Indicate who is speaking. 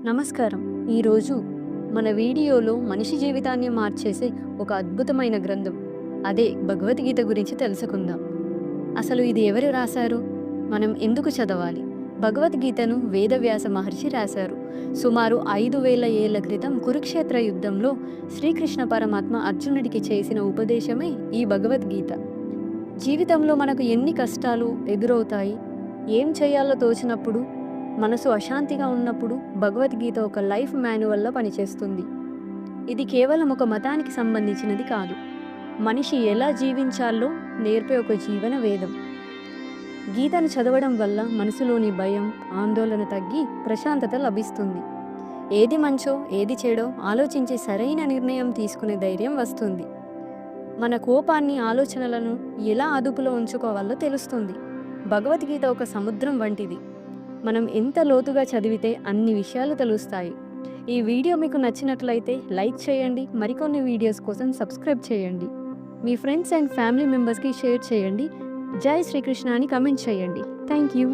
Speaker 1: నమస్కారం. ఈరోజు మన వీడియోలో మనిషి జీవితాన్ని మార్చేసే ఒక అద్భుతమైన గ్రంథం, అదే భగవద్గీత గురించి తెలుసుకుందాం. అసలు ఇది ఎవరు రాశారు? మనం ఎందుకు చదవాలి? భగవద్గీతను వేదవ్యాస మహర్షి రాశారు. సుమారు 5,000 ఏళ్ల క్రితం కురుక్షేత్ర యుద్ధంలో శ్రీకృష్ణ పరమాత్మ అర్జునుడికి చేసిన ఉపదేశమే ఈ భగవద్గీత. జీవితంలో మనకు ఎన్ని కష్టాలు ఎదురవుతాయి, ఏం చేయాలో తోచినప్పుడు, మనసు అశాంతిగా ఉన్నప్పుడు భగవద్గీత ఒక లైఫ్ మాన్యువల్లా పనిచేస్తుంది. ఇది కేవలం ఒక మతానికి సంబంధించినది కాదు, మనిషి ఎలా జీవించాలో నేర్పే ఒక జీవన వేదం. గీతను చదవడం వల్ల మనసులోని భయం, ఆందోళన తగ్గి ప్రశాంతత లభిస్తుంది. ఏది మంచో ఏది చెడో ఆలోచించి సరైన నిర్ణయం తీసుకునే ధైర్యం వస్తుంది. మన కోపాన్ని, ఆలోచనలను ఎలా అదుపులో ఉంచుకోవాలో తెలుస్తుంది. భగవద్గీత ఒక సముద్రం వంటిది. మనం ఎంత లోతుగా చదివితే అన్ని విషయాలు తెలుస్తాయి. ఈ వీడియో మీకు నచ్చినట్లయితే లైక్ చేయండి, మరికొన్ని వీడియోస్ కోసం సబ్స్క్రైబ్ చేయండి. మీ ఫ్రెండ్స్ అండ్ ఫ్యామిలీ మెంబర్స్కి షేర్ చేయండి. జై శ్రీకృష్ణ అని కమెంట్ చేయండి. Thank you.